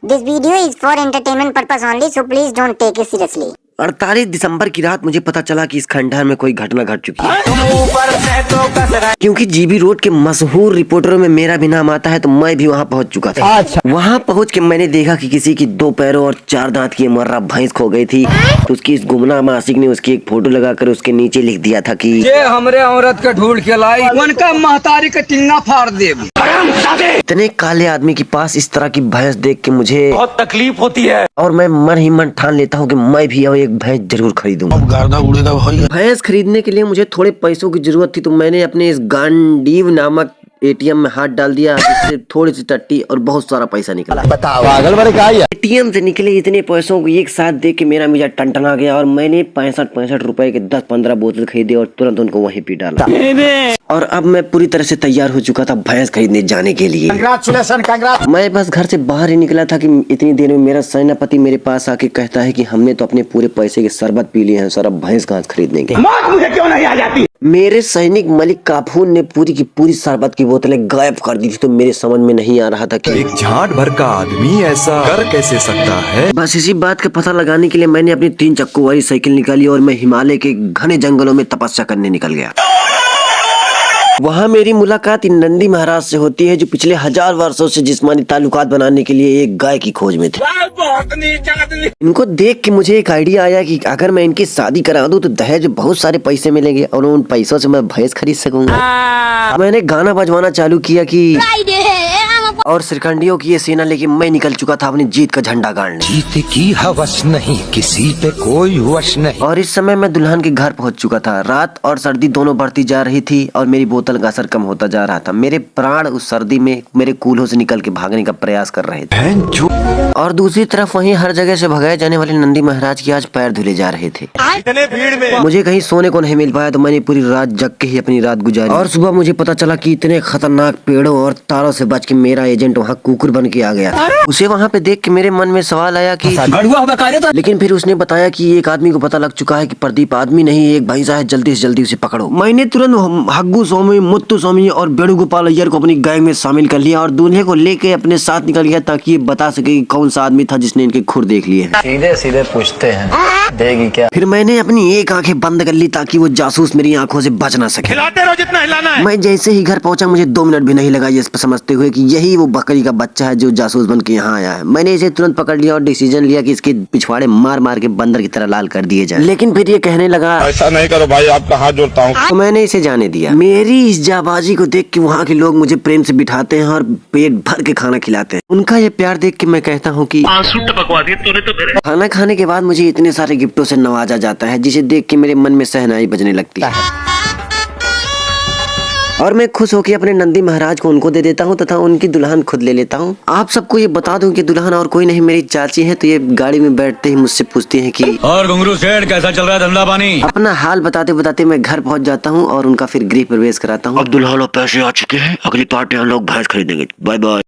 This video is for entertainment purpose only, so please don't take it seriously. 48 दिसंबर की रात मुझे पता चला कि इस खंडहर में कोई घटना घट चुकी है। क्योंकि जीबी रोड के मशहूर रिपोर्टरों में मेरा भी नाम आता है, तो मैं भी वहां पहुंच चुका था। अच्छा। वहां पहुंच के मैंने देखा कि किसी की 2 पैरों और 4 दांत की मर्रा भैंस खो गई थी। तो उसकी इस गुमनाम आशिक ने उसकी एक फोटो लगाकर उसके नीचे लिख दिया था कि ये हमरे औरत के ढूंढ के लाई, उनका महतारी का टिंगा फाड़ दे। इतने काले आदमी के पास इस तरह की भैंस देख के मुझे बहुत तकलीफ होती है और मैं मन ही मन ठान लेता हूँ कि मैं भी एक भैंस जरूर खरीदूंगा। भैंस खरीदने के लिए मुझे थोड़े पैसों की जरूरत थी, तो मैंने अपने इस गांडीव नामक एटीएम में हाथ डाल दिया, जिससे थोड़ी सी टट्टी और बहुत सारा पैसा निकला। बताओ पागल वाले क्या है? एटीएम से निकले इतने पैसों को एक साथ देख के मेरा मिजाज टनटना गया और मैंने 65 रुपए के 10-15 बोतल खरीदे और तुरंत उनको वहीं पी डाला। और अब मैं पूरी तरह से तैयार हो चुका था भैंस खरीदने जाने के लिए। मैं बस घर से बाहर ही निकला था कि इतनी देर में मेरा सेनापति मेरे पास आके कहता है कि हमने तो अपने पूरे पैसे के शरबत पी लिए हैं सर, अब भैंस कहाँ खरीदने के। मुझे क्यों नहीं आ जाती? मेरे सैनिक मलिक काफूर ने पूरी की पूरी शरबत की बोतलें गायब कर दी थी, तो मेरे समझ में नहीं आ रहा था कि एक झाट भर का आदमी ऐसा कर कैसे सकता है। बस इसी बात का पता लगाने के लिए मैंने अपनी 3 चक्कू वाली साइकिल निकाली और मैं हिमालय के घने जंगलों में तपस्या करने निकल गया। वहाँ मेरी मुलाकात इन नंदी महाराज से होती है, जो पिछले 1000 वर्षों से जिस्मानी ताल्लुकात बनाने के लिए एक गाय की खोज में थे। इनको देख के मुझे एक आइडिया आया कि अगर मैं इनकी शादी करा दूं तो दहेज बहुत सारे पैसे मिलेंगे और उन पैसों से मैं भैंस खरीद सकूंगा। मैंने गाना बजवाना चालू किया कि और श्रीखंडियों की ये सेना लेके मैं निकल चुका था अपनी जीत का झंडा गाड़ने। जीत की हवस नहीं, किसी पे कोई वश नहीं। और इस समय मैं दुल्हन के घर पहुंच चुका था। रात और सर्दी दोनों बढ़ती जा रही थी और मेरी बोतल का असर कम होता जा रहा था। मेरे प्राण उस सर्दी में मेरे कूल्हों से निकल के भागने का प्रयास कर रहे थे और दूसरी तरफ वहीं हर जगह से भगाए जाने वाले नंदी महाराज की आज पैर धुले जा रहे थे। इतने भीड़ में मुझे कहीं सोने को नहीं मिल पाया, तो मैंने पूरी रात जग के ही अपनी रात गुजारी। और सुबह मुझे पता चला कि इतने खतरनाक पेड़ों और तारों से बच के मेरा एजेंट वहाँ कुकुर बन के आ गया। उसे वहाँ पे देख के मेरे मन में सवाल आया कि लेकिन फिर उसने बताया कि एक आदमी को पता लग चुका है कि प्रदीप आदमी नहीं एक भैंसा है, जल्दी से जल्दी उसे पकड़ो। मैंने तुरंत हग्गू स्वामी, मुत्तु स्वामी और वेणुगोपाल अय्यर को अपनी गैंग में शामिल कर लिया और दूल्हे को लेके अपने साथ निकल गया, ताकि ये बता सके कि कौन सा आदमी था जिसने इनके खुर देख लिए हैं। सीधे सीधे पूछते हैं देगी क्या। फिर मैंने अपनी एक आंखें बंद कर ली ताकि वो जासूस मेरी आंखों से बच ना सके। हिलाते रहो जितना हिलाना है। मैं जैसे ही घर पहुंचा मुझे 2 मिनट भी नहीं लगा ये समझते हुए कि यही वो बकरी का बच्चा है जो जासूस बन के यहाँ आया है। मैंने इसे तुरंत पकड़ लिया और डिसीजन लिया कि इसके पिछवाड़े मार मार के बंदर की तरह लाल कर दिए जाए। लेकिन फिर ये कहने लगा ऐसा नहीं करो भाई, आपका हाथ जोड़ता हूँ। तो मैंने इसे जाने दिया। मेरी इस जाबाजी को देख के वहाँ के लोग मुझे प्रेम से बिठाते हैं और पेट भर के खाना खिलाते हैं। उनका ये प्यार देख के मैं कहता हूँ कि आंसू टपकवा दिए तूने तो मेरे। खाना खाने के बाद मुझे इतने सारे गिफ्टों से नवाजा जाता है, जिसे देख के मेरे मन में सहनाई बजने लगती है और मैं खुश होकर अपने नंदी महाराज को उनको दे देता हूँ तथा उनकी दुल्हन खुद ले लेता हूँ। आप सबको ये बता दूं कि दुल्हन और कोई नहीं मेरी चाची है। तो ये गाड़ी में बैठते ही मुझसे पूछती हैं कि और घुंगरू सेठ कैसा चल रहा है धंधा पानी। अपना हाल बताते बताते मैं घर पहुँच जाता हूँ और उनका फिर गृह प्रवेश कराता हूँ। अब दुल्हन और पैसे आ चुके हैं, अगली पार्टी हम लोग भैंस खरीदेंगे। Bye bye.